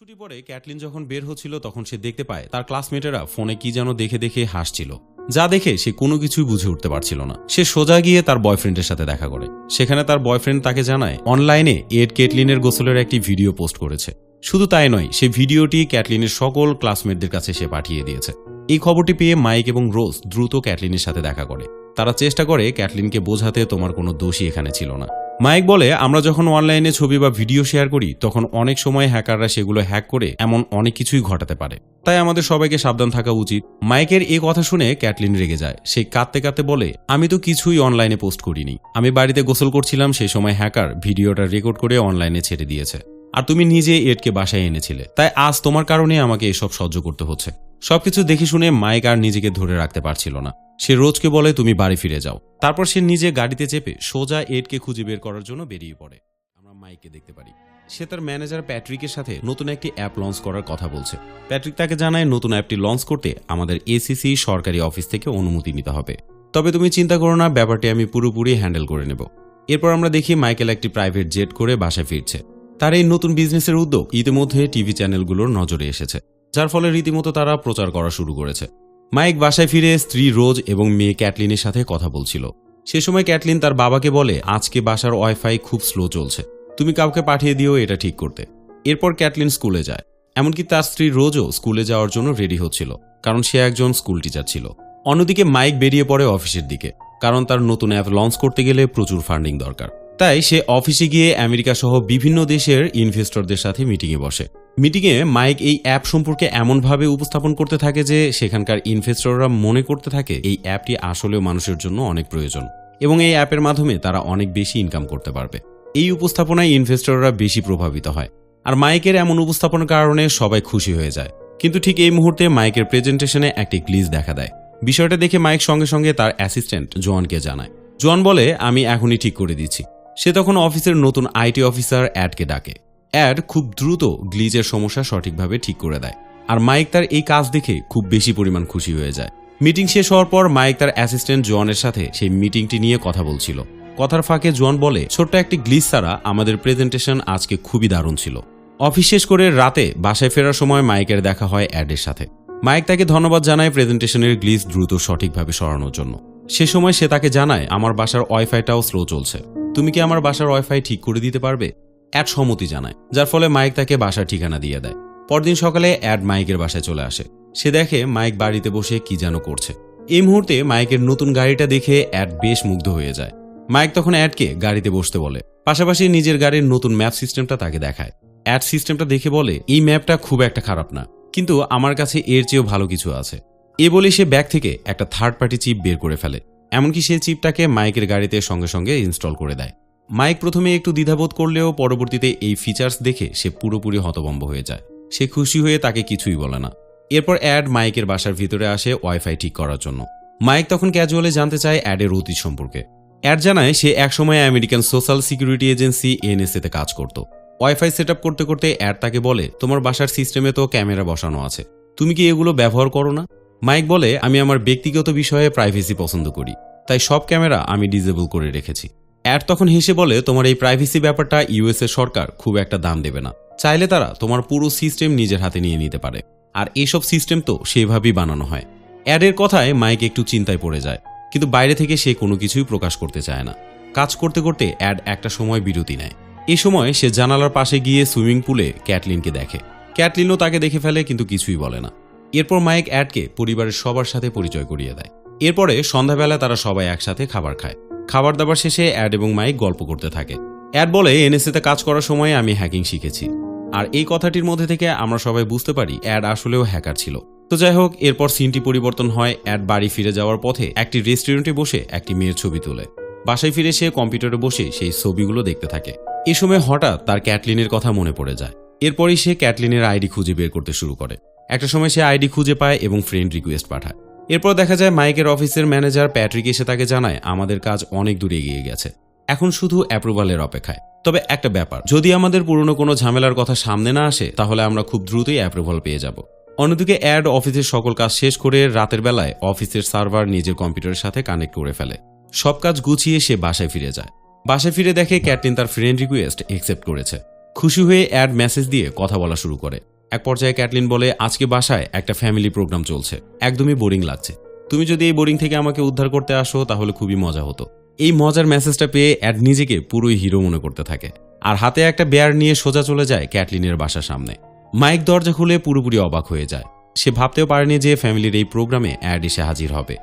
ছুটি পরে ক্যাটলিন যখন বের হচ্ছিল তখন সে দেখতে পায় তার ক্লাসমেটেরা ফোনে কি যেন দেখে দেখে হাসছিল, যা দেখে সে কোনো কিছুই বুঝে উঠতে পারছিল না। সে সোজা গিয়ে তার বয়ফ্রেন্ডের সাথে দেখা করে। সেখানে তার বয়ফ্রেন্ড তাকে জানায় অনলাইনে এড ক্যাটলিনের গোসলের একটি ভিডিও পোস্ট করেছে। শুধু তাই নয়, সেই ভিডিওটি ক্যাটলিনের সকল ক্লাসমেটদের কাছে সে পাঠিয়ে দিয়েছে। এই খবরটি পেয়ে মাইক এবং রোজ দ্রুত ক্যাটলিনের সাথে দেখা করে। তারা চেষ্টা করে ক্যাটলিনকে বোঝাতে তোমার কোনো দোষী এখানে ছিল না। মাইক বলে, আমরা যখন অনলাইনে ছবি বা ভিডিও শেয়ার করি তখন অনেক সময় হ্যাকাররা সেগুলো হ্যাক করে এমন অনেক কিছুই ঘটাতে পারে, তাই আমাদের সবাইকে সাবধান থাকা উচিত। মাইকের এই কথা শুনে ক্যাটলিন রেগে যায়। সে কাঁদতে কাঁদতে বলে, আমি তো কিছুই অনলাইনে পোস্ট করিনি। আমি বাড়িতে গোসল করছিলাম, সেই সময় হ্যাকার ভিডিওটা রেকর্ড করে অনলাইনে ছেড়ে দিয়েছে। আর তুমি নিজে এডকে বাসায় এনেছিলে, তাই আজ তোমার কারণে আমাকে এসব সহ্য করতে হচ্ছে। সবকিছু দেখে শুনে মাইক আর নিজেকে ধরে রাখতে পারছিল না। সে রোজকে বলে, তুমি বাড়ি ফিরে যাও। তারপর সে নিজে গাড়িতে চেপে সোজা এডকে খুঁজে বের করার জন্য বেরিয়ে পড়ে। আমরা মাইককে দেখতে পারি সে তার ম্যানেজার প্যাট্রিকের সাথে নতুন একটি অ্যাপ লঞ্চ করার কথা বলছে। প্যাট্রিক তাকে জানায় নতুন অ্যাপটি লঞ্চ করতে আমাদের এসিসি সরকারি অফিস থেকে অনুমতি নিতে হবে। তবে তুমি চিন্তা করো না, ব্যাপারটি আমি পুরোপুরি হ্যান্ডেল করে নেব। এরপর আমরা দেখি মাইকেল একটি প্রাইভেট জেট করে বাসায় ফিরছে। তার এই নতুন বিজনেসের উদ্যোগ ইতিমধ্যে টিভি চ্যানেলগুলোর নজরে এসেছে, যার ফলে রীতিমতো তারা প্রচার করা শুরু করেছে। মাইক বাসায় ফিরে স্ত্রী রোজ এবং মেয়ে ক্যাটলিনের সাথে কথা বলছিল। সে সময় ক্যাটলিন তার বাবাকে বলে, আজকে বাসার ওয়াইফাই খুব স্লো চলছে, তুমি কাউকে পাঠিয়ে দিও এটা ঠিক করতে। এরপর ক্যাটলিন স্কুলে যায়। এমনকি তার স্ত্রী রোজও স্কুলে যাওয়ার জন্য রেডি হচ্ছিল, কারণ সে একজন স্কুল টিচার ছিল। অন্যদিকে মাইক বেরিয়ে পড়ে অফিসের দিকে, কারণ তার নতুন অ্যাপ লঞ্চ করতে গেলে প্রচুর ফান্ডিং দরকার। তাই সে অফিসে গিয়ে আমেরিকা সহ বিভিন্ন দেশের ইনভেস্টরদের সাথে মিটিংয়ে বসে। মিটিংয়ে মাইক এই অ্যাপ সম্পর্কে এমনভাবে উপস্থাপন করতে থাকে যে সেখানকার ইনভেস্টররা মনে করতে থাকে এই অ্যাপটি আসলেও মানুষের জন্য অনেক প্রয়োজন এবং এই অ্যাপের মাধ্যমে তারা অনেক বেশি ইনকাম করতে পারবে। এই উপস্থাপনায় ইনভেস্টররা বেশি প্রভাবিত হয়, আর মাইকের এমন উপস্থাপনার কারণে সবাই খুশি হয়ে যায়। কিন্তু ঠিক এই মুহূর্তে মাইকের প্রেজেন্টেশনে একটি গ্লিচ দেখা দেয়। বিষয়টা দেখে মাইক সঙ্গে সঙ্গে তার অ্যাসিস্ট্যান্ট জোয়ানকে জানায়। জোয়ান বলে, আমি এখনই ঠিক করে দিচ্ছি। সে তখন অফিসের নতুন আইটি অফিসার অ্যাডকে ডাকে। অ্যাড খুব দ্রুত গ্লিচের সমস্যা সঠিকভাবে ঠিক করে দেয়, আর মাইক তার এই কাজ দেখে খুব বেশি পরিমাণ খুশি হয়ে যায়। মিটিং শেষ হওয়ার পর মাইক তার অ্যাসিস্ট্যান্ট জোয়ানের সাথে সেই মিটিংটি নিয়ে কথা বলছিল। কথার ফাঁকে জোয়ান বলে, ছোট্ট একটি গ্লিচ ছাড়া আমাদের প্রেজেন্টেশন আজকে খুবই দারুণ ছিল। অফিস শেষ করে রাতে বাসায় ফেরার সময় মাইকের দেখা হয় অ্যাডের সাথে। মাইক তাকে ধন্যবাদ জানায় প্রেজেন্টেশনের গ্লিচ দ্রুত সঠিকভাবে সরানোর জন্য। সে সময় সে তাকে জানায়, আমার বাসার ওয়াইফাইটাও স্লো চলছে, তুমি কি আমার বাসার ওয়াইফাই ঠিক করে দিতে পারবে? অ্যাড সম্মতি জানায়, যার ফলে মাইক তাকে বাসার ঠিকানা দিয়ে দেয়। পরদিন সকালে অ্যাড মাইকের বাসায় চলে আসে। সে দেখে মাইক বাড়িতে বসে কি যেন করছে। এই মুহূর্তে মাইকের নতুন গাড়িটা দেখে অ্যাড বেশ মুগ্ধ হয়ে যায়। মাইক তখন অ্যাডকে গাড়িতে বসতে বলে, পাশাপাশি নিজের গাড়ির নতুন ম্যাপ সিস্টেমটা তাকে দেখায়। অ্যাড সিস্টেমটা দেখে বলে, এই ম্যাপটা খুব একটা খারাপ না, কিন্তু আমার কাছে এর চেয়েও ভালো কিছু আছে। এ বলে সে ব্যাগ থেকে একটা থার্ড পার্টি চিপ বের করে ফেলে। এমনকি সে চিপটাকে মাইকের গাড়িতে সঙ্গে সঙ্গে ইনস্টল করে দেয়। মাইক প্রথমে একটু দ্বিধাবোধ করলেও পরবর্তীতে এই ফিচার্স দেখে সে পুরোপুরি হতভম্ব হয়ে যায়। সে খুশি হয়ে তাকে কিছুই বলে না। এরপর অ্যাড মাইকের বাসার ভিতরে আসে ওয়াইফাই ঠিক করার জন্য। মাইক তখন ক্যাজুয়ালি জানতে চায় অ্যাডের অতীত সম্পর্কে। অ্যাড জানায় সে একসময় আমেরিকান সোশ্যাল সিকিউরিটি এজেন্সি এনএসএ-তে কাজ করত। ওয়াইফাই সেট আপ করতে করতে অ্যাড তাকে বলে, তোমার বাসার সিস্টেমে তো ক্যামেরা বসানো আছে, তুমি কি এগুলো ব্যবহার করো না? মাইক বলে, আমি আমার ব্যক্তিগত বিষয়ে প্রাইভেসি পছন্দ করি, তাই সব ক্যামেরা আমি ডিসেবল করে রেখেছি। অ্যাড তখন হেসে বলে, তোমার এই প্রাইভেসি ব্যাপারটা ইউএসএ সরকার খুব একটা দাম দেবে না, চাইলে তারা তোমার পুরো সিস্টেম নিজের হাতে নিয়ে নিতে পারে, আর এইসব সিস্টেম তো সেভাবেই বানানো হয়। অ্যাডের কথায় মাইক একটু চিন্তায় পড়ে যায়, কিন্তু বাইরে থেকে সে কোনো কিছুই প্রকাশ করতে চায় না। কাজ করতে করতে অ্যাড একটা সময় বিরতি নেয়। এই সময় সে জানালার পাশে গিয়ে সুইমিং পুলে ক্যাটলিনকে দেখে। ক্যাটলিনও তাকে দেখে ফেলে, কিন্তু কিছুই বলে না। এরপর মাইক অ্যাডকে পরিবারের সবার সাথে পরিচয় করিয়ে দেয়। এরপরে সন্ধ্যাবেলা তারা সবাই একসাথে খাবার খায়। খাবার দাবার শেষে অ্যাড এবং মাইক গল্প করতে থাকে। অ্যাড বলে, এনএসএ-তে কাজ করার সময় আমি হ্যাকিং শিখেছি, আর এই কথাটির মধ্যে থেকে আমরা সবাই বুঝতে পারি অ্যাড আসলেও হ্যাকার ছিল। তো যাই হোক, এরপর সিনটি পরিবর্তন হয়। অ্যাড বাড়ি ফিরে যাওয়ার পথে একটি রেস্টুরেন্টে বসে একটি মেয়ের ছবি তোলে। বাসায় ফিরে সে কম্পিউটারে বসে সেই ছবিগুলো দেখতে থাকে। এ সময় হঠাৎ তার ক্যাটলিনের কথা মনে পড়ে যায়। এরপরই সে ক্যাটলিনের আইডি খুঁজে বের করতে শুরু করে। একটা সময় সে আইডি খুঁজে পায় এবং ফ্রেন্ড রিকোয়েস্ট পাঠায়। এরপর দেখা যায় মাইকের অফিসের ম্যানেজার প্যাট্রিক এসে তাকে জানায়, আমাদের কাজ অনেক দূরে এগিয়ে গেছে, এখন শুধু অ্যাপ্রুভালের অপেক্ষায়। তবে একটা ব্যাপার, যদি আমাদের পুরনো কোনো ঝামেলার কথা সামনে না আসে তাহলে আমরা খুব দ্রুতই অ্যাপ্রুভাল পেয়ে যাব। অন্যদিকে অ্যাড অফিসের সকল কাজ শেষ করে রাতের বেলায় অফিসের সার্ভার নিজের কম্পিউটারের সাথে কানেক্ট করে ফেলে। সব কাজ গুছিয়ে সে বাসায় ফিরে যায়। বাসায় ফিরে দেখে ক্যাটলিন তার ফ্রেন্ড রিকোয়েস্ট অ্যাকসেপ্ট করেছে। খুশি হয়ে অ্যাড মেসেজ দিয়ে কথা বলা শুরু করে। এক পর্যায়ে ক্যাটলিন বলে, আজকে বাসায় একটা ফ্যামিলি প্রোগ্রাম চলছে, একদমই বোরিং লাগছে। তুমি যদি এই বোরিং থেকে আমাকে উদ্ধার করতে আসো তাহলে খুবই মজা হতো। এই মজার মেসেজটা পেয়ে অ্যাড নিজেকে পুরোই হিরো মনে করতে থাকে আর হাতে একটা বেয়ার নিয়ে সোজা চলে যায় ক্যাটলিনের বাসার সামনে। মাইক দরজা খুলে পুরোপুরি অবাক হয়ে যায়। সে ভাবতেও পারেনি যে ফ্যামিলির এই প্রোগ্রামে অ্যাড এসে হাজির হবে।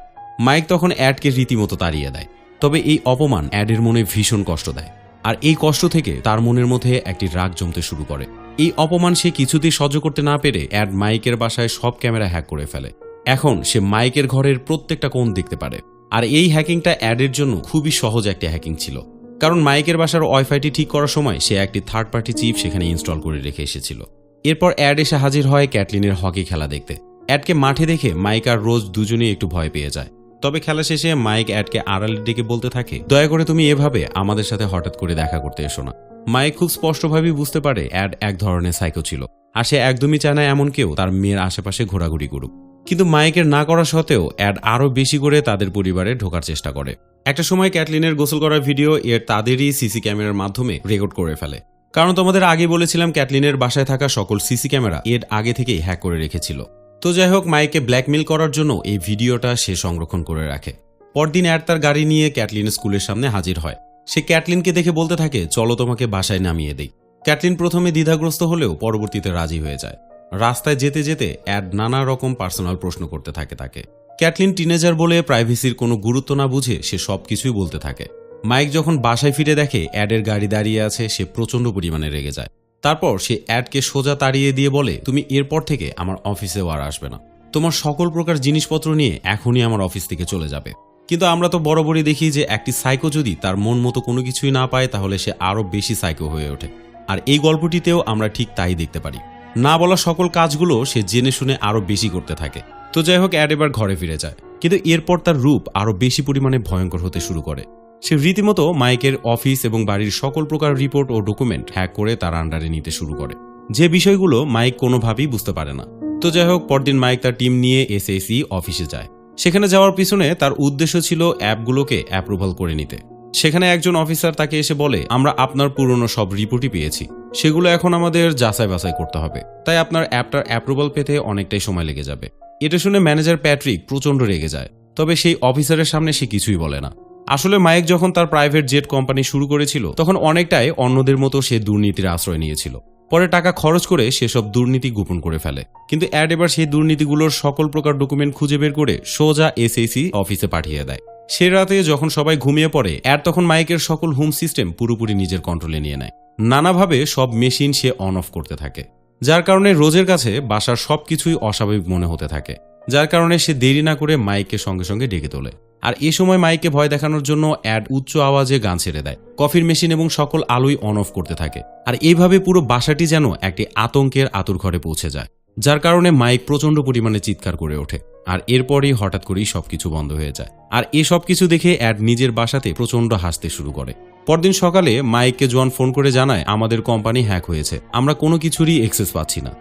মাইক তখন অ্যাডকে রীতিমতো তাড়িয়ে দেয়। তবে এই অপমান অ্যাডের মনে ভীষণ কষ্ট দেয় আর এই কষ্ট থেকে তার মনের মধ্যে একটি রাগ জমতে শুরু করে। এই অপমান সে কিছুতেই সহ্য করতে না পেরে অ্যাড মাইকের বাসায় সব ক্যামেরা হ্যাক করে ফেলে। এখন সে মাইকের ঘরের প্রত্যেকটা কোণ দেখতে পারে। আর এই হ্যাকিংটা অ্যাডের জন্য খুবই সহজ একটা হ্যাকিং ছিল, কারণ মাইকের বাসার ওয়াইফাইটি ঠিক করার সময় সে একটি থার্ড পার্টি চিপ সেখানে ইনস্টল করে রেখে এসেছিল। এরপর অ্যাড এসে হাজির হয় ক্যাটলিনের হকি খেলা দেখতে। অ্যাডকে মাঠে দেখে মাইক আর রোজ দুজনেই একটু ভয় পেয়ে যায়। তবে খেলা শেষে মাইক অ্যাডকে আড়ালে ডেকে বলতে থাকে, দয়া করে তুমি এভাবে আমাদের সাথে হঠাৎ করে দেখা করতে এসো না। মাইক খুব স্পষ্টভাবেই বুঝতে পারে অ্যাড এক ধরনের সাইকো ছিল আর সে একদমই চায় না এমন কেউ তার মেয়ের আশেপাশে ঘোরাঘুরি করুক। কিন্তু মাইকের না করা সত্ত্বেও অ্যাড আরও বেশি করে তাদের পরিবারে ঢোকার চেষ্টা করে। একটা সময় ক্যাটলিনের গোসল করার ভিডিও তাদেরই সিসি ক্যামেরার মাধ্যমে রেকর্ড করে ফেলে। কারণ তোমাদের আগে বলেছিলাম ক্যাটলিনের বাসায় থাকা সকল সিসি ক্যামেরা আগে থেকেই হ্যাক করে রেখেছিল। তো যাই হোক, মাইককে ব্ল্যাকমেল করার জন্য এই ভিডিওটা সে সংরক্ষণ করে রাখে। পরদিন অ্যাড তার গাড়ি নিয়ে ক্যাটলিন স্কুলের সামনে হাজির হয়। সে ক্যাটলিনকে দেখে বলতে থাকে, চলো তোমাকে বাসায় নামিয়ে দেই। ক্যাটলিন প্রথমে দ্বিধাগ্রস্ত হলেও পরবর্তীতে রাজি হয়ে যায়। রাস্তায় যেতে যেতে অ্যাড নানা রকম পার্সোনাল প্রশ্ন করতে থাকে তাকে। ক্যাটলিন টিনেজার বলে প্রাইভেসির কোনো গুরুত্ব না বুঝে সে সবকিছুই বলতে থাকে। মাইক যখন বাসায় ফিরে দেখে অ্যাডের গাড়ি দাঁড়িয়ে আছে, সে প্রচণ্ড পরিমাণে রেগে যায়। তারপর সে অ্যাডকে সোজা তাড়িয়ে দিয়ে বলে, তুমি এরপর থেকে আমার অফিসেও আর আসবে না। তোমার সকল প্রকার জিনিসপত্র নিয়ে এখনই আমার অফিস থেকে চলে যাবে। কিন্তু আমরা তো বরাবরই দেখি যে একটি সাইকো যদি তার মন মতো কোনো কিছুই না পায় তাহলে সে আরও বেশি সাইকো হয়ে ওঠে। আর এই গল্পটিতেও আমরা ঠিক তাই দেখতে পারি। না বলা সকল কাজগুলো সে জেনে শুনে আরও বেশি করতে থাকে। তো যাই হোক, অ্যাড এবার ঘরে ফিরে যায়। কিন্তু এরপর তার রূপ আরও বেশি পরিমাণে ভয়ঙ্কর হতে শুরু করে। সে রীতিমতো মাইকের অফিস এবং বাড়ির সকল প্রকার রিপোর্ট ও ডকুমেন্ট হ্যাক করে তার আন্ডারে নিতে শুরু করে, যে বিষয়গুলো মাইক কোনোভাবেই বুঝতে পারে না। তো যাই হোক, পরদিন মাইক তার টিম নিয়ে এসএসি অফিসে যায়। সেখানে যাওয়ার পিছনে তার উদ্দেশ্য ছিল অ্যাপগুলোকে অ্যাপ্রুভাল করে নিতে। সেখানে একজন অফিসার তাকে এসে বলে, আমরা আপনার পুরনো সব রিপোর্টই পেয়েছি, সেগুলো এখন আমাদের যাচাই বাছাই করতে হবে, তাই আপনার অ্যাপটার অ্যাপ্রুভাল পেতে অনেকটাই সময় লেগে যাবে। এটা শুনে ম্যানেজার প্যাট্রিক প্রচণ্ড রেগে যায়। তবে সেই অফিসারের সামনে সে কিছুই বলে না। আসলে মাইক যখন তার প্রাইভেট জেট কোম্পানি শুরু করেছিল তখন অনেকটাই অন্যদের মতো সে দুর্নীতির আশ্রয় নিয়েছিল। পরে টাকা খরচ করে সেসব দুর্নীতি গোপন করে ফেলে। কিন্তু অ্যাড এবার সেই দুর্নীতিগুলোর সকল প্রকার ডকুমেন্ট খুঁজে বের করে সোজা এসএসি অফিসে পাঠিয়ে দেয়। সে রাতে যখন সবাই ঘুমিয়ে পড়ে, অ্যাড তখন মাইকের সকল হোম সিস্টেম পুরোপুরি নিজের কন্ট্রোলে নিয়ে নেয়। নানাভাবে সব মেশিন সে অন অফ করতে থাকে, যার কারণে রোজের কাছে বাসার সবকিছুই অস্বাভাবিক মনে হতে থাকে। যার কারণে সে দেরি না করে মাইককে সঙ্গে সঙ্গে ডেকে তোলে। আর এ সময় মাইককে ভয় দেখানোর জন্য অ্যাড উচ্চ আওয়াজে গান ছেড়ে দেয়। কফির মেশিন এবং সকল আলোই অন অফ করতে থাকে। আর এইভাবে পুরো বাসাটি যেন একটি আতঙ্কের আতুরঘরে পৌঁছে যায়, যার কারণে মাইক প্রচণ্ড পরিমাণে চিৎকার করে ওঠে। আর এরপরই হঠাৎ করেই সবকিছু বন্ধ হয়ে যায়। আর এই সবকিছু দেখে অ্যাড নিজের বাসাতে প্রচণ্ড হাসতে শুরু করে। পরদিন সকালে মাইককে জন ফোন করে জানায়, আমাদের কোম্পানি হ্যাক হয়েছে, আমরা কোনো কিছুরই অ্যাক্সেস পাচ্ছি না।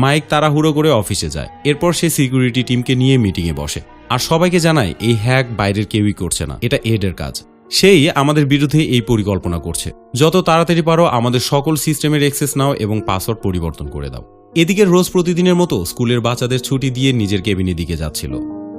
মাইক তাড়াহুড়ো করে অফিসে যায়। এরপর সে সিকিউরিটি টিমকে নিয়ে মিটিংয়ে বসে আর সবাইকে জানায় এই হ্যাক বাইরের কেউই করছে না, এটা এডের কাজ। সেই আমাদের বিরুদ্ধে এই পরিকল্পনা করছে। যত তাড়াতাড়ি পারো আমাদের সকল সিস্টেমের অ্যাক্সেস নাও এবং পাসওয়ার্ড পরিবর্তন করে দাও। এদিকে রোজ প্রতিদিনের মতো স্কুলের বাচ্চাদের ছুটি দিয়ে নিজের কেবিনের দিকে যাচ্ছিল।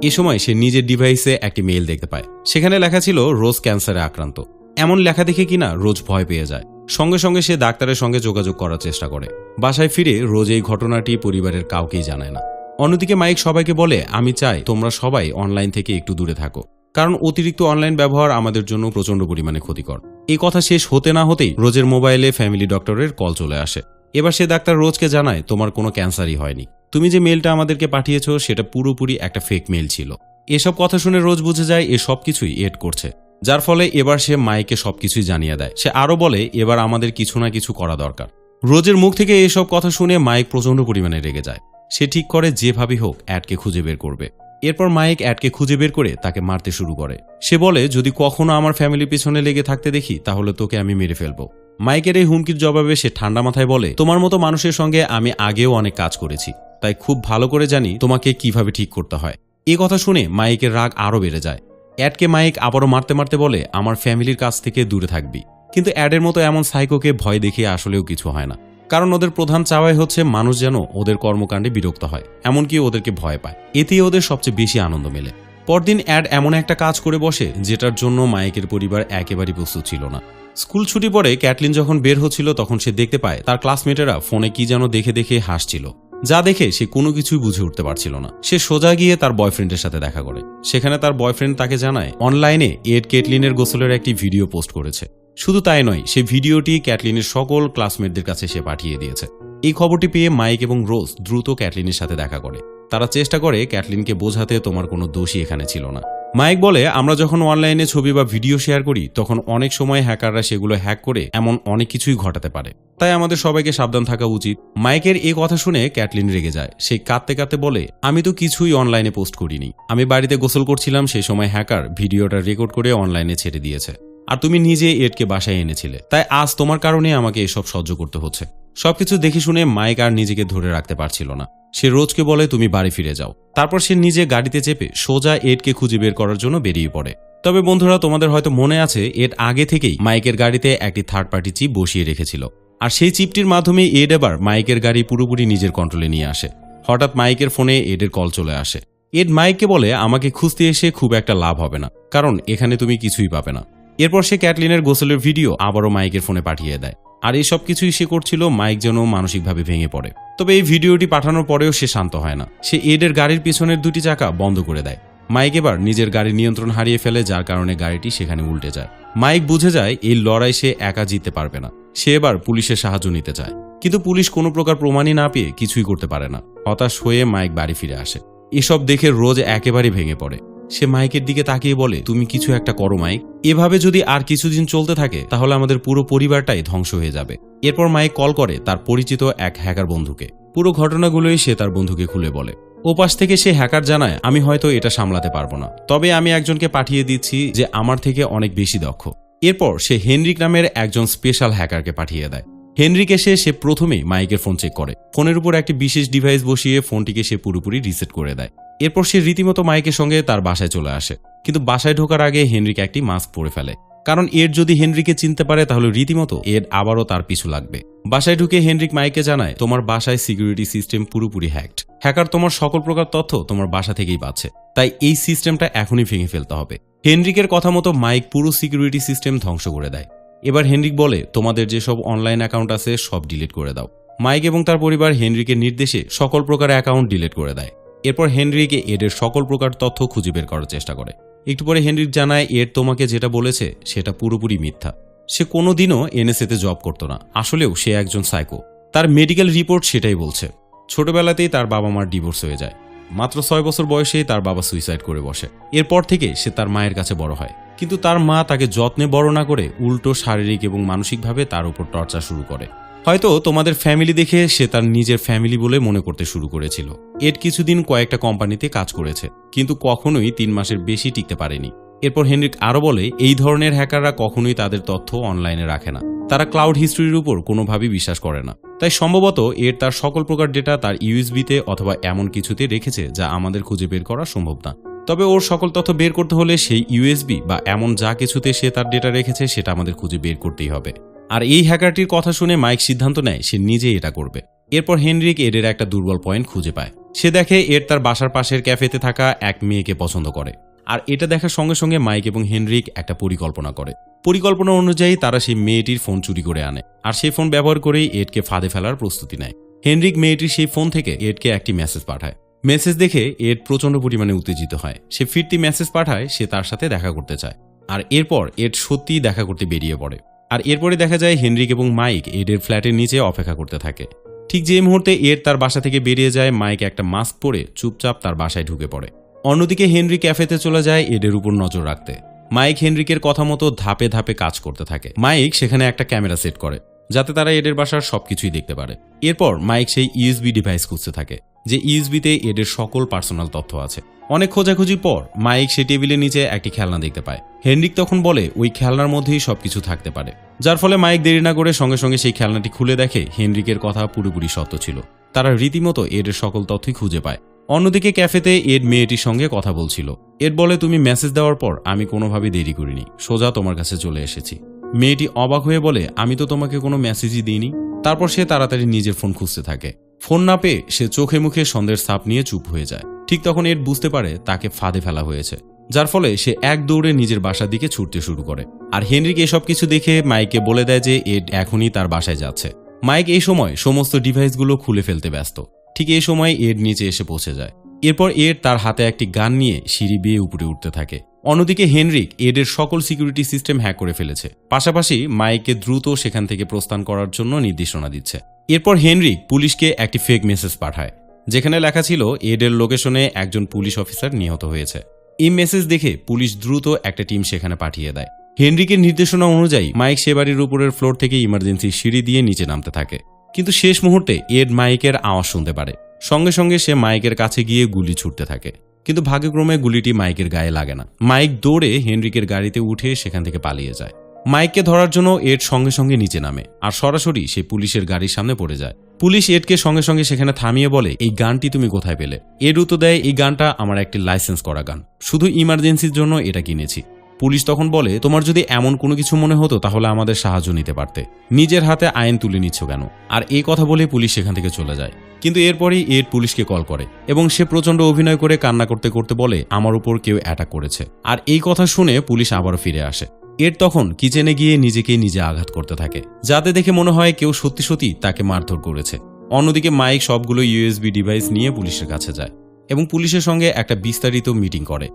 এ সময় সে নিজের ডিভাইসে একটি মেইল দেখতে পায়। সেখানে লেখা ছিল রোজ ক্যান্সারে আক্রান্ত। এমন লেখা দেখে কিনা রোজ ভয় পেয়ে যায়। সঙ্গে সঙ্গে সে ডাক্তারের সঙ্গে যোগাযোগ করার চেষ্টা করে। বাসায় ফিরে রোজ এই ঘটনাটি পরিবারের কাউকেই জানায় না। অন্যদিকে মাইক সবাইকে বলে, আমি চাই তোমরা সবাই অনলাইন থেকে একটু দূরে থাকো, কারণ অতিরিক্ত অনলাইন ব্যবহার আমাদের জন্য প্রচণ্ড পরিমাণে ক্ষতিকর। এই কথা শেষ হতে না হতেই রোজের মোবাইলে ফ্যামিলি ডক্টরের কল চলে আসে। এবার সে ডাক্তার রোজকে জানায়, তোমার কোনো ক্যান্সারই হয়নি, তুমি যে মেলটা আমাদেরকে পাঠিয়েছ সেটা পুরোপুরি একটা ফেক মেল ছিল। এসব কথা শুনে রোজ বুঝে যায় এ সবকিছুই এড করছে, যার ফলে এবার সে মাইকে সবকিছুই জানিয়ে দেয়। সে আরও বলে, এবার আমাদের কিছু না কিছু করা দরকার। রোজের মুখ থেকে এসব কথা শুনে মাইক প্রচণ্ড পরিমাণে রেগে যায়। সে ঠিক করে যেভাবেই হোক অ্যাডকে খুঁজে বের করবে। এরপর মাইক অ্যাডকে খুঁজে বের করে তাকে মারতে শুরু করে। সে বলে, যদি কখনো আমার ফ্যামিলির পিছনে লেগে থাকতে দেখি তাহলে তোকে আমি মেরে ফেলবো। মাইকের এই হুমকির জবাবে সে ঠান্ডা মাথায় বলে, তোমার মতো মানুষের সঙ্গে আমি আগেও অনেক কাজ করেছি, তাই খুব ভালো করে জানি তোমাকে কিভাবে ঠিক করতে হয়। এই কথা শুনে মাইকের রাগ আরও বেড়ে যায়। অ্যাডকে মাইক আবারও মারতে মারতে বলে, আমার ফ্যামিলির কাছ থেকে দূরে থাকবি। কিন্তু অ্যাডের মতো এমন সাইকোকে ভয় দেখিয়ে আসলেও কিছু হয় না, কারণ ওদের প্রধান চাওয়াই হচ্ছে মানুষ যেন ওদের কর্মকাণ্ডে বিরক্ত হয়, এমনকি ওদেরকে ভয় পায়। এতেই ওদের সবচেয়ে বেশি আনন্দ মেলে। পরদিন অ্যাড এমন একটা কাজ করে বসে যেটার জন্য মাইকের পরিবার একেবারেই প্রস্তুত ছিল না। স্কুল ছুটি পরে ক্যাটলিন যখন বের হচ্ছিল তখন সে দেখতে পায় তার ক্লাসমেটেরা ফোনে কি যেন দেখে দেখে হাসছিল, যা দেখে সে কোনো কিছুই বুঝে উঠতে পারছিল না। সে সোজা গিয়ে তার বয়ফ্রেন্ডের সাথে দেখা করে। সেখানে তার বয়ফ্রেন্ড তাকে জানায় অনলাইনে এড ক্যাটলিনের গোসলের একটি ভিডিও পোস্ট করেছে। শুধু তাই নয়, সেই ভিডিওটি ক্যাটলিনের সকল ক্লাসমেটদের কাছে সে পাঠিয়ে দিয়েছে। এই খবরটি পেয়ে মাইক এবং রোজ দ্রুত ক্যাটলিনের সাথে দেখা করে। তারা চেষ্টা করে ক্যাটলিনকে বোঝাতে তোমার কোনো দোষই এখানে ছিল না। মাইক বলে, আমরা যখন অনলাইনে ছবি বা ভিডিও শেয়ার করি তখন অনেক সময় হ্যাকাররা সেগুলো হ্যাক করে এমন অনেক কিছুই ঘটাতে পারে, তাই আমাদের সবাইকে সাবধান থাকা উচিত। মাইকের এই কথা শুনে ক্যাটলিন রেগে যায়। সে কাঁদতে কাঁদতে বলে, আমি তো কিছুই অনলাইনে পোস্ট করিনি। আমি বাড়িতে গোসল করছিলাম, সেই সময় হ্যাকার ভিডিওটা রেকর্ড করে অনলাইনে ছেড়ে দিয়েছে। আর তুমি নিজে এডকে বাসায় এনেছিলে, তাই আজ তোমার কারণে আমাকে এসব সহ্য করতে হচ্ছে। সবকিছু দেখে শুনে মাইক আর নিজেকে ধরে রাখতে পারছিল না। সে রোজকে বলে, তুমি বাড়ি ফিরে যাও। তারপর সে নিজে গাড়িতে চেপে সোজা এডকে খুঁজে বের করার জন্য বেরিয়ে পড়ে। তবে বন্ধুরা, তোমাদের হয়তো মনে আছে এড আগে থেকেই মাইকের গাড়িতে একটি থার্ড পার্টি চিপ বসিয়ে রেখেছিল, আর সেই চিপটির মাধ্যমে এড এবার মাইকের গাড়ি পুরোপুরি নিজের কন্ট্রোলে নিয়ে আসে। হঠাৎ মাইকের ফোনে এডের কল চলে আসে। এড মাইককে বলে, আমাকে খুঁজতে এসে খুব একটা লাভ হবে না, কারণ এখানে তুমি কিছুই পাবে না। এরপর সে ক্যাটলিনের গোসলের ভিডিও আবারও মাইকের ফোনে পাঠিয়ে দেয়। আর এই সব কিছুই সে করছিল মাইক যেন মানসিকভাবে ভেঙে পড়ে। তবে এই ভিডিওটি পাঠানোর পরেও সে শান্ত হয় না। সে এডের গাড়ির পিছনের দুটি চাকা বন্ধ করে দেয়। মাইক এবার নিজের গাড়ির নিয়ন্ত্রণ হারিয়ে ফেলে, যার কারণে গাড়িটি সেখানে উল্টে যায়। মাইক বুঝে যায় এই লড়াই সে একা জিততে পারবে না। সে এবার পুলিশের সাহায্য নিতে চায়, কিন্তু পুলিশ কোনো প্রকার প্রমাণই না পেয়ে কিছুই করতে পারে না। হতাশ হয়ে মাইক বাড়ি ফিরে আসে। এসব দেখে রোজ একেবারে ভেঙে পড়ে। সে মাইকের দিকে তাকিয়ে বলে, তুমি কিছু একটা করো মাইক। এভাবে যদি আর কিছুদিন চলতে থাকে তাহলে আমাদের পুরো পরিবারটাই ধ্বংস হয়ে যাবে। এরপর মাইক কল করে তার পরিচিত এক হ্যাকার বন্ধুকে। পুরো ঘটনাগুলোই সে তার বন্ধুকে খুলে বলে। ওপাশ থেকে সে হ্যাকার জানায়, আমি হয়তো এটা সামলাতে পারবো না, তবে আমি একজনকে পাঠিয়ে দিচ্ছি যে আমার থেকে অনেক বেশি দক্ষ। এরপর সে হেনরিক নামের একজন স্পেশাল হ্যাকারকে পাঠিয়ে দেয়। হেনরিক এসে সে প্রথমেই মাইকের ফোন চেক করে। ফোনের উপর একটি বিশেষ ডিভাইস বসিয়ে ফোনটিকে সে পুরোপুরি রিসেট করে দেয়। এরপর সে রীতিমতো মাইকের সঙ্গে তার বাসায় চলে আসে। কিন্তু বাসায় ঢোকার আগে হেনরিক একটি মাস্ক পরে ফেলে, কারণ এড যদি হেনরিকে চিনতে পারে তাহলে রীতিমতো এড আবারও তার পিছু লাগবে। বাসায় ঢুকে হেনরিক মাইককে জানায়, তোমার বাসায় সিকিউরিটি সিস্টেম পুরোপুরি হ্যাকড। হ্যাকার তোমার সকল প্রকার তথ্য তোমার বাসা থেকেই পাচ্ছে, তাই এই সিস্টেমটা এখনই ভেঙে ফেলতে হবে। হেনরিকের কথা মতো মাইক পুরো সিকিউরিটি সিস্টেম ধ্বংস করে দেয়। এবার হেনরিক বলে, তোমাদের যেসব অনলাইন অ্যাকাউন্ট আছে সব ডিলিট করে দাও। মাইক এবং তার পরিবার হেনরিকের নির্দেশে সকল প্রকার অ্যাকাউন্ট ডিলিট করে দেয়। এরপর হেনরিকে এডের সকল প্রকার তথ্য খুঁজে বের করার চেষ্টা করে। একটু পরে হেনরিক জানায়, এড তোমাকে যেটা বলেছে সেটা পুরোপুরি মিথ্যা। সে কোনোদিনও এনএসএতে জব করতো না, আসলেও সে একজন সাইকো। তার মেডিকেল রিপোর্ট সেটাই বলছে। ছোটবেলাতেই তার বাবা মার ডিভোর্স হয়ে যায়। মাত্র 6 বছর বয়সেই তার বাবা সুইসাইড করে বসে। এরপর থেকে সে তার মায়ের কাছে বড় হয়, কিন্তু তার মা তাকে যত্নে বড় না করে উল্টো শারীরিক এবং মানসিকভাবে তার উপর টর্চার শুরু করে। হয়তো তোমাদের ফ্যামিলি দেখে সে তার নিজের ফ্যামিলি বলে মনে করতে শুরু করেছিল। এড কিছুদিন কয়েকটা কোম্পানিতে কাজ করেছে, কিন্তু কখনোই 3 মাসের বেশি টিকতে পারেনি। এরপর হেনরিক আরও বলে, এই ধরনের হ্যাকাররা কখনোই তাদের তথ্য অনলাইনে রাখে না। তারা ক্লাউড হিস্ট্রির উপর কোনোভাবেই বিশ্বাস করে না। তাই সম্ভবত এড তার সকল প্রকার ডেটা তার ইউএসবিতে অথবা এমন কিছুতে রেখেছে যা আমাদের খুঁজে বের করা সম্ভব না। তবে ওর সকল তথ্য বের করতে হলে সেই ইউএসবি বা এমন যা কিছুতে সে তার ডেটা রেখেছে সেটা আমাদের খুঁজে বের করতেই হবে। আর এই হ্যাকারটির কথা শুনে মাইক সিদ্ধান্ত নেয় সে নিজেই এটা করবে। এরপর হেনরিক এডের একটা দুর্বল পয়েন্ট খুঁজে পায়। সে দেখে এড তার বাসার পাশের ক্যাফেতে থাকা এক মেয়েকে পছন্দ করে। আর এটা দেখার সঙ্গে সঙ্গে মাইক এবং হেনরিক একটা পরিকল্পনা করে। পরিকল্পনা অনুযায়ী তারা সেই মেয়েটির ফোন চুরি করে আনে, আর সেই ফোন ব্যবহার করেই এডকে ফাঁদে ফেলার প্রস্তুতি নেয়। হেনরিক মেয়েটির সেই ফোন থেকে এডকে একটি মেসেজ পাঠায়। মেসেজ দেখে এড প্রচণ্ড পরিমাণে উত্তেজিত হয়। সে ফিরতি মেসেজ পাঠায় সে তার সাথে দেখা করতে চায়। আর এরপর এড সত্যিই দেখা করতে বেরিয়ে পড়ে। আর এরপরে দেখা যায় হেনরিক এবং মাইক এডের ফ্ল্যাটের নিচে অপেক্ষা করতে থাকে। ঠিক যে মুহূর্তে এড তার বাসা থেকে বেরিয়ে যায়, মাইক একটা মাস্ক পরে চুপচাপ তার বাসায় ঢুকে পড়ে। অন্যদিকে হেনরি ক্যাফেতে চলে যায় এডের উপর নজর রাখতে। মাইক হেনরিকের কথা মতো ধাপে ধাপে কাজ করতে থাকে। মাইক সেখানে একটা ক্যামেরা সেট করে যাতে তারা এডের বাসার সবকিছুই দেখতে পারে। এরপর মাইক সেই ইউএসবি ডিভাইস খুঁজতে থাকে, যে ইউএসবিতে এডের সকল পার্সোনাল তথ্য আছে। অনেক খোঁজাখুঁজির পর মাইক সে টেবিলের নিচে একটি খেলনা দেখতে পায়। হেনরিক তখন বলে ওই খেলনার মধ্যেই সবকিছু থাকতে পারে, যার ফলে মাইক দেরি না করে সঙ্গে সঙ্গে সেই খেলনাটি খুলে দেখে হেনরিকের কথা পুরোপুরি সত্য ছিল। তারা রীতিমতো এডের সকল তথ্যই খুঁজে পায়। অন্যদিকে ক্যাফেতে এড মেয়েটির সঙ্গে কথা বলছিল। এড বলে, তুমি মেসেজ দেওয়ার পর আমি কোনোভাবেই দেরি করিনি, সোজা তোমার কাছে চলে এসেছি। মেয়েটি অবাক হয়ে বলে, আমি তো তোমাকে কোনো মেসেজই দিইনি। তারপর সে তাড়াতাড়ি নিজের ফোন খুঁজতে থাকে। ফোন না পেয়ে সে চোখে মুখে সন্দেহের ছাপ নিয়ে চুপ হয়ে যায়। ঠিক তখন এড বুঝতে পারে তাকে ফাঁদে ফেলা হয়েছে, যার ফলে সে এক দৌড়ে নিজের বাসার দিকে ছুটতে শুরু করে। আর হেনরিক এসব কিছু দেখে মাইককে বলে দেয় যে এড এখনই তার বাসায় যাচ্ছে। মাইক এই সময় সমস্ত ডিভাইসগুলো খুলে ফেলতে ব্যস্ত। ঠিক এই সময় এড নিচে এসে পৌঁছে যায়। এরপর এড তার হাতে একটি গান নিয়ে সিঁড়ি বেয়ে উপরে উঠতে থাকে। অন্যদিকে হেনরিক এডের সকল সিকিউরিটি সিস্টেম হ্যাক করে ফেলেছে। পাশাপাশি মাইককে দ্রুত সেখান থেকে প্রস্থান করার জন্য নির্দেশনা দিচ্ছে। এরপর হেনরিক পুলিশকে একটি ফেক মেসেজ পাঠায়, যেখানে লেখা ছিল এডের লোকেশনে একজন পুলিশ অফিসার নিহত হয়েছে। এই মেসেজ দেখে পুলিশ দ্রুত একটা টিম সেখানে পাঠিয়ে দেয়। হেনরিকের নির্দেশনা অনুযায়ী মাইক সে বাড়ির উপরের ফ্লোর থেকে ইমার্জেন্সি সিঁড়ি দিয়ে নিচে নামতে থাকে। কিন্তু শেষ মুহূর্তে এড মাইকের আওয়াজ শুনতে পারে। সঙ্গে সঙ্গে সে মাইকের কাছে গিয়ে গুলি ছুটতে থাকে, কিন্তু ভাগ্যক্রমে গুলিটি মাইকের গায়ে লাগে না। মাইক দৌড়ে হেনরিকের গাড়িতে উঠে সেখান থেকে পালিয়ে যায়। মাইককে ধরার জন্য এড সঙ্গে সঙ্গে নিচে নামে আর সরাসরি সে পুলিশের গাড়ির সামনে পড়ে যায়। পুলিশ এডকে সঙ্গে সঙ্গে সেখানে থামিয়ে বলে, এই গানটি তুমি কোথায় পেলে? এড উত্তর দেয়, এই গানটা আমার একটি লাইসেন্স করা গান, শুধু ইমার্জেন্সির জন্য এটা কিনেছি। পুলিশ তখন বলে, তোমার যদি এমন কোনো কিছু মনে হতো তাহলে আমাদের সাহায্য নিতে পারতে, নিজের হাতে আইন তুলে নিচ্ছ কেন? আর এই কথা বলে পুলিশ সেখান থেকে চলে যায়। কিন্তু এরপরই এড পুলিশকে কল করে এবং সে প্রচণ্ড অভিনয় করে কান্না করতে করতে বলে, আমার উপর কেউ অ্যাটাক করেছে। আর এই কথা শুনে পুলিশ আবারও ফিরে আসে। এড তখন কিচেনে গিয়ে নিজেকে নিজে আঘাত করতে থাকে, যাতে দেখে মনে হয় কেউ সত্যি সত্যি তাকে মারধর করেছে। অন্যদিকে মাইক সবগুলো ইউএসবি ডিভাইস নিয়ে পুলিশের কাছে যায় এবং পুলিশের সঙ্গে একটা বিস্তারিত মিটিং করে,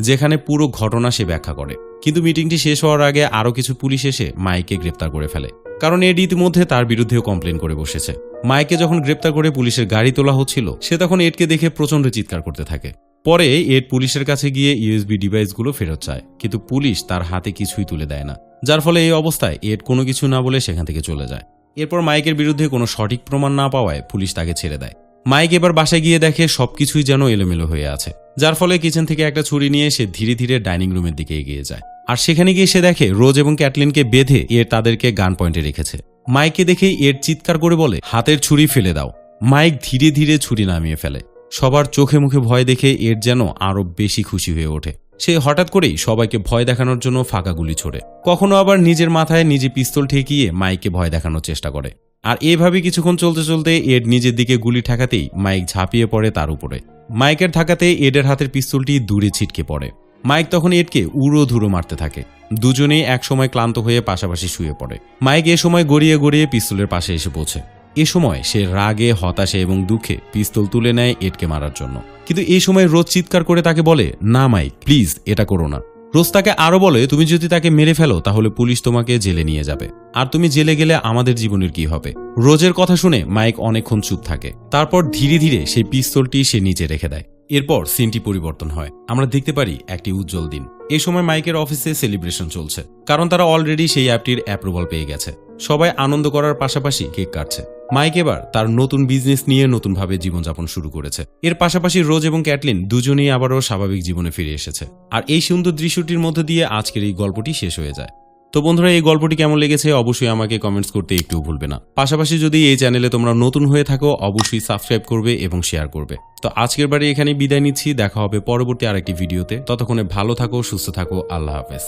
যেখানে পুরো ঘটনা সে ব্যাখ্যা করে। কিন্তু মিটিংটি শেষ হওয়ার আগে আরও কিছু পুলিশ এসে মাইককে গ্রেপ্তার করে ফেলে, কারণ এড ইতিমধ্যে তার বিরুদ্ধেও কমপ্লেন করে বসেছে। মাইককে যখন গ্রেপ্তার করে পুলিশের গাড়ি তোলা হচ্ছিল, সে তখন এডকে দেখে প্রচণ্ড চিৎকার করতে থাকে। পরে এড পুলিশের কাছে গিয়ে ইউএসবি ডিভাইসগুলো ফেরত চায়, কিন্তু পুলিশ তার হাতে কিছুই তুলে দেয় না, যার ফলে এই অবস্থায় এড কোনো কিছু না বলে সেখান থেকে চলে যায়। এরপর মাইকের বিরুদ্ধে কোনো সঠিক প্রমাণ না পাওয়ায় পুলিশ তাকে ছেড়ে দেয়। মাইক এবার বাসায় গিয়ে দেখে সবকিছুই যেন এলোমেলো হয়ে আছে, যার ফলে কিচেন থেকে একটা ছুরি নিয়ে সে ধীরে ধীরে ডাইনিং রুমের দিকে এগিয়ে যায়। আর সেখানে গিয়ে সে দেখে রোজ এবং ক্যাটলিনকে বেঁধে এড তাদেরকে গান পয়েন্টে রেখেছে। মাইককে দেখেই এড চিৎকার করে বলে, হাতের ছুরি ফেলে দাও। মাইক ধীরে ধীরে ছুরি নামিয়ে ফেলে। সবার চোখে মুখে ভয় দেখে এড যেন আরো বেশি খুশি হয়ে ওঠে। সে হঠাৎ করেই সবাইকে ভয় দেখানোর জন্য ফাঁকা গুলি ছোড়ে, কখনো আবার নিজের মাথায় নিজে পিস্তল ঠেকিয়ে মাইককে ভয় দেখানোর চেষ্টা করে। আর এভাবে কিছুক্ষণ চলতে চলতে এড নিজের দিকে গুলি ঠেকাতেই মাইক ঝাঁপিয়ে পড়ে তার উপরে। মাইকের ধাক্কাতে এডের হাতের পিস্তলটি দূরে ছিটকে পড়ে। মাইক তখন এডকে উড়ো ধুরো মারতে থাকে। দুজনেই একসময় ক্লান্ত হয়ে পাশাপাশি শুয়ে পড়ে। মাইক এ সময় গড়িয়ে গড়িয়ে পিস্তলের পাশে এসে পৌঁছে। এ সময় সে রাগে, হতাশে এবং দুঃখে পিস্তল তুলে নেয় এডকে মারার জন্য। কিন্তু এই সময় রোজ চিৎকার করে তাকে বলে, না মাইক, প্লিজ এটা করো না। রোজ তাকে আরো বলে, তুমি যদি তাকে মেরে ফেলো তাহলে পুলিশ তোমাকে জেলে নিয়ে যাবে, আর তুমি জেলে গেলে আমাদের জীবনের কি হবে? রোজের কথা শুনে মাইক অনেকক্ষণ চুপ থাকে। তারপর ধীরে ধীরে সেই পিস্তলটি সে নিচে রেখে দেয়। এরপর সিনটি পরিবর্তন হয়। আমরা দেখতে পারি একটি উজ্জ্বল দিন। এই সময় মাইকের অফিসে সেলিব্রেশন চলছে, কারণ তারা অলরেডি সেই অ্যাপটির অ্যাপ্রুভাল পেয়ে গেছে। সবাই আনন্দ করার পাশাপাশি কেক কাটছে। মাইক এবার তার নতুন বিজনেস নিয়ে নতুনভাবে জীবনযাপন শুরু করেছে। এর পাশাপাশি রোজ এবং ক্যাটলিন দুজনেই আবারও স্বাভাবিক জীবনে ফিরে এসেছে। আর এই সুন্দর দৃশ্যটির মধ্য দিয়ে আজকের এই গল্পটি শেষ হয়ে যায়। তো বন্ধুরা, এই গল্পটি কেমন লেগেছে অবশ্যই আমাকে কমেন্টস করতে একটু ভুলবে না। পাশাপাশি যদি এই চ্যানেলে তোমরা নতুন হয়ে থাকো অবশ্যই সাবস্ক্রাইব করবে এবং শেয়ার করবে। তো আজকের বারে এখানেই বিদায় নিচ্ছি। দেখা হবে পরবর্তী আরেকটি ভিডিওতে। ততক্ষণে ভালো থাকো, সুস্থ থাকো। আল্লাহ হাফেজ।